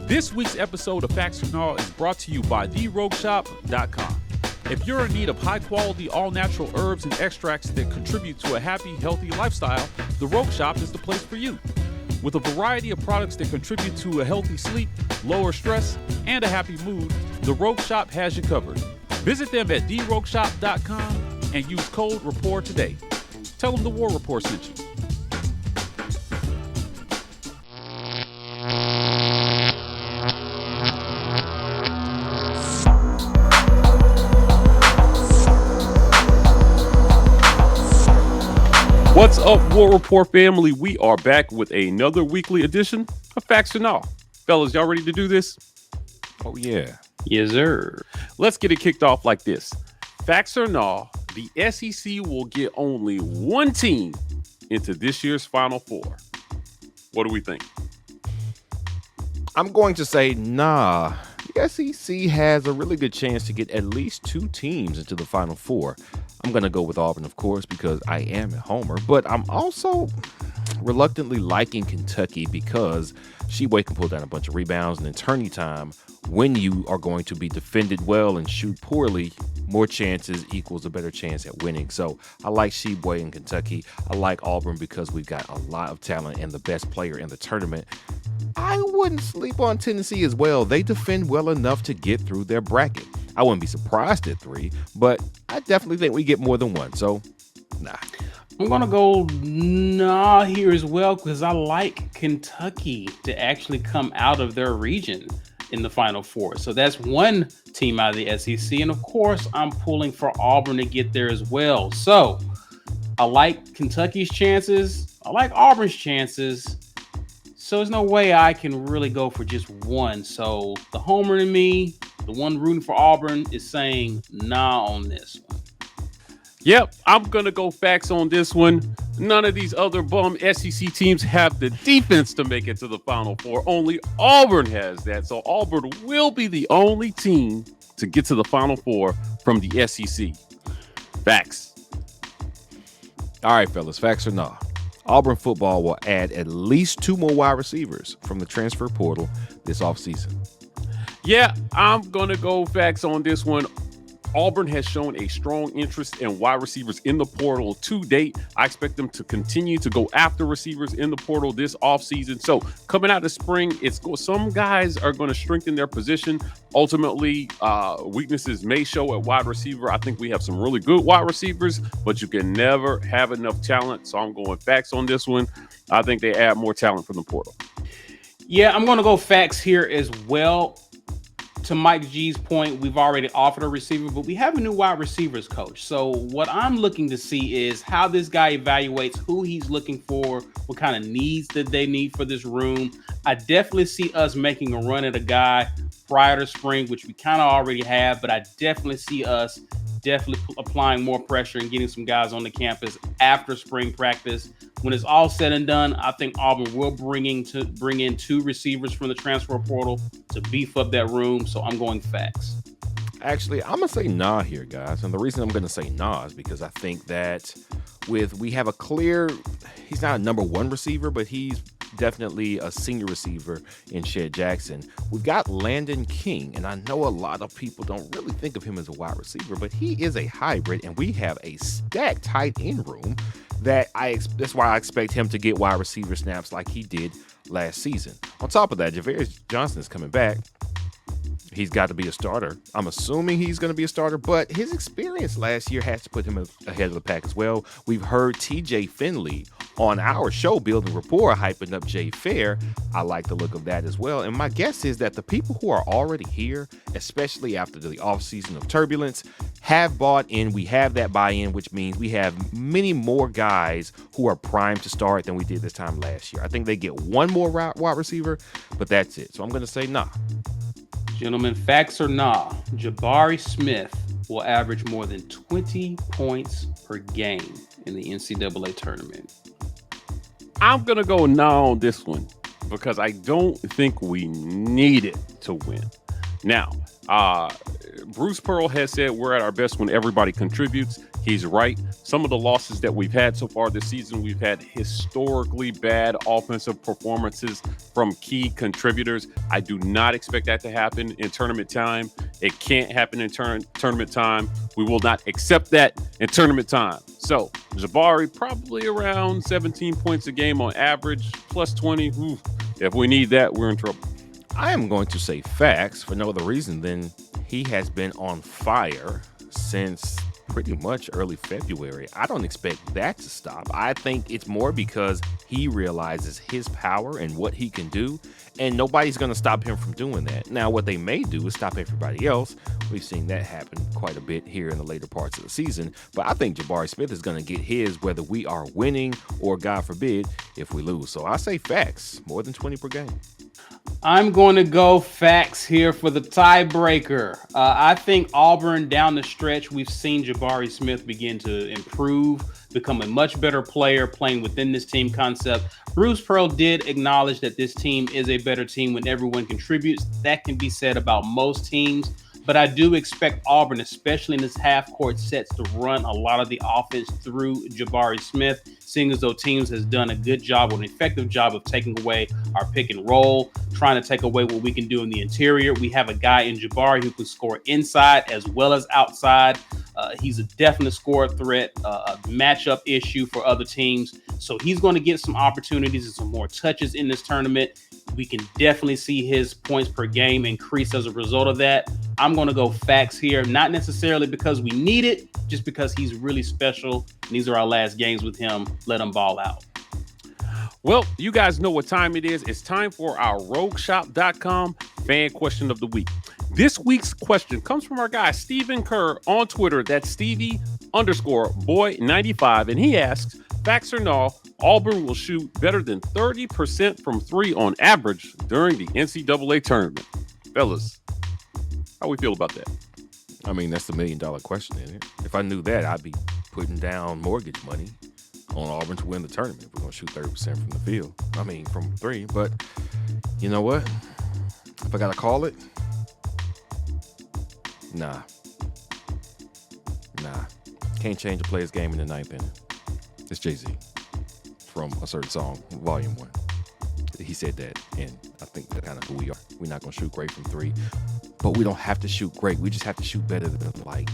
This week's episode of Facts or Gnaw is brought to you by therogueshop.com. If you're in need of high-quality, all-natural herbs and extracts that contribute to a happy, healthy lifestyle, the Rogue Shop is the place for you. With a variety of products that contribute to a healthy sleep, lower stress, and a happy mood, the Rogue Shop has you covered. Visit them at therogueshop.com and use code RAPPORT today. Tell them the War Report sent you. What's up, War Report family? We are back with another weekly edition of Facts or Gnaw. Fellas, y'all ready to do this? Oh, yeah. Yes, sir. Let's get it kicked off like this. Facts or Gnaw, the SEC will get only one team into this year's Final Four. What do we think? I'm going to say, nah. The SEC has a really good chance to get at least two teams into the Final Four. I'm going to go with Auburn, of course, because I am a homer, but I'm also reluctantly liking Kentucky because Sheboy can pull down a bunch of rebounds, and in tourney time, when you are going to be defended well and shoot poorly, more chances equals a better chance at winning. So I like Sheboy in Kentucky. I like Auburn because we've got a lot of talent and the best player in the tournament. I wouldn't sleep on Tennessee as well. They defend well enough to get through their bracket. I wouldn't be surprised at 3, but I definitely think we get more than one. So, nah. I'm going to go nah here as well because I like Kentucky to actually come out of their region in the Final Four. So that's one team out of the SEC. And of course, I'm pulling for Auburn to get there as well. So I like Kentucky's chances. I like Auburn's chances. So there's no way I can really go for just one. So the homer in me, the one rooting for Auburn, is saying nah on this one. Yep, I'm going to go facts on this one. None of these other bum SEC teams have the defense to make it to the Final Four. Only Auburn has that. So Auburn will be the only team to get to the Final Four from the SEC. Facts. All right, fellas, facts or nah. Auburn football will add at least 2 more wide receivers from the transfer portal this offseason. Yeah, I'm going to go facts on this one. Auburn has shown a strong interest in wide receivers in the portal to date. I expect them to continue to go after receivers in the portal this offseason. So coming out of spring, some guys are going to strengthen their position. Ultimately, weaknesses may show at wide receiver. I think we have some really good wide receivers, but you can never have enough talent. So I'm going facts on this one. I think they add more talent from the portal. Yeah, I'm going to go facts here as well. To Mike G's point, we've already offered a receiver, but we have a new wide receivers coach. So what I'm looking to see is how this guy evaluates who he's looking for, what kind of needs that they need for this room. I definitely see us making a run at a guy prior to spring, which we kind of already have, but I definitely see us applying more pressure and getting some guys on the campus after spring practice. When it's all said and done, I think Auburn will bring in 2 receivers from the transfer portal to beef up that room. So I'm going facts. Actually, I'm going to say nah here, guys. And the reason I'm going to say nah is because I think that we have a clear, he's not a number 1 receiver, but he's definitely a senior receiver in Shed Jackson. We've got Landon King, and I know a lot of people don't really think of him as a wide receiver, but he is a hybrid, and we have a stacked tight end room that's why I expect him to get wide receiver snaps like he did last season. On top of that, Javarius Johnson is coming back. He's got to be a starter. I'm assuming he's going to be a starter, but his experience last year has to put him ahead of the pack as well. We've heard TJ Finley on our show, Building Rapport, hyping up Jay Fair. I like the look of that as well. And my guess is that the people who are already here, especially after the offseason of turbulence, have bought in. We have that buy-in, which means we have many more guys who are primed to start than we did this time last year. I think they get one more wide receiver, but that's it. So I'm going to say nah. Gentlemen, facts or nah, Jabari Smith will average more than 20 points per game in the NCAA tournament. I'm going to go nah on this one because I don't think we need it to win. Now, Bruce Pearl has said we're at our best when everybody contributes. He's right. Some of the losses that we've had so far this season, we've had historically bad offensive performances from key contributors. I do not expect that to happen in tournament time. It can't happen in tournament time. We will not accept that in tournament time. So Jabari probably around 17 points a game on average, plus 20. Ooh, if we need that, we're in trouble. I am going to say facts for no other reason than he has been on fire since pretty much early February. I don't expect that to stop. I think it's more because he realizes his power and what he can do, and nobody's going to stop him from doing that. Now, what they may do is stop everybody else. We've seen that happen quite a bit here in the later parts of the season, but I think Jabari Smith is going to get his whether we are winning or, God forbid, if we lose. So I say facts, more than 20 per game. I'm going to go facts here for the tiebreaker. I think Auburn down the stretch, we've seen Jabari Smith begin to improve, become a much better player playing within this team concept. Bruce Pearl did acknowledge that this team is a better team when everyone contributes. That can be said about most teams. But I do expect Auburn, especially in this half-court sets, to run a lot of the offense through Jabari Smith, seeing as though teams has done a good job or an effective job of taking away our pick and roll, trying to take away what we can do in the interior. We have a guy in Jabari who can score inside as well as outside. He's a definite score threat, a matchup issue for other teams. So he's going to get some opportunities and some more touches in this tournament. We can definitely see his points per game increase as a result of that. I'm going to go facts here, not necessarily because we need it, just because he's really special. And these are our last games with him. Let him ball out. Well, you guys know what time it is. It's time for our RogueShop.com fan question of the week. This week's question comes from our guy, Stephen Kerr, on Twitter. That's Stevie_boy95. And he asks, facts or no, Auburn will shoot better than 30% from three on average during the NCAA tournament. Fellas, how we feel about that? I mean, that's the $1 million question, isn't it? If I knew that, I'd be putting down mortgage money on Auburn to win the tournament. We're going to shoot 30% from the field. I mean, from three. But you know what? If I got to call it, nah. Can't change a player's game in the ninth inning. It's Jay-Z from a certain song, Volume 1. He said that, and I think that's kind of who we are. We're not going to shoot great from three, but we don't have to shoot great. We just have to shoot better than like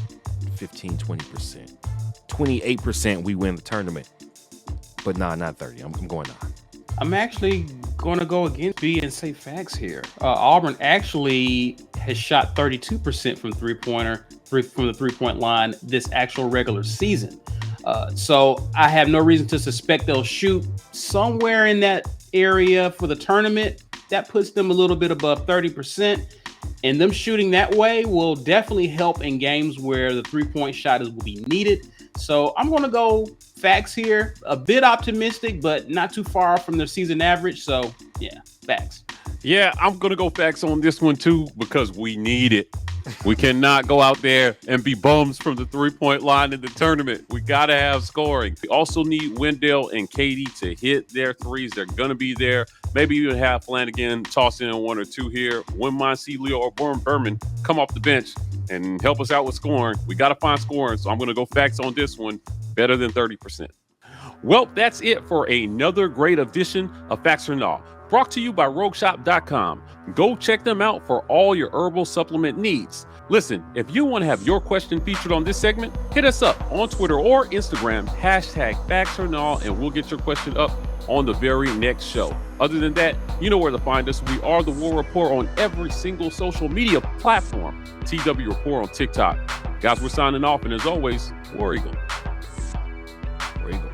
15, 20%. 28%, we win the tournament. But nah, not 30. I'm going on. I'm actually going to go against B and say facts here. Auburn actually has shot 32% from from the three-point line this actual regular season. So I have no reason to suspect they'll shoot somewhere in that area for the tournament. That puts them a little bit above 30%. And them shooting that way will definitely help in games where the three-point shot will be needed. So I'm going to go facts here. A bit optimistic, but not too far from their season average. So, yeah, facts. Yeah, I'm going to go facts on this one, too, because we need it. We cannot go out there and be bums from the three-point line in the tournament. We got to have scoring. We also need Wendell and Katie to hit their threes. They're going to be there. Maybe even have Flanagan toss in one or two here. Wouldn't mind see Leo or Berman come off the bench and help us out with scoring. We got to find scoring, so I'm going to go facts on this one. Better than 30%. Well, that's it for another great edition of Facts or Naw, brought to you by RogueShop.com. Go check them out for all your herbal supplement needs. Listen, if you want to have your question featured on this segment, hit us up on Twitter or Instagram, #FactsOrNaw, and we'll get your question up on the very next show. Other than that, you know where to find us. We are the War Report on every single social media platform. TW Report on TikTok. Guys, we're signing off, and as always, War Eagle. War Eagle.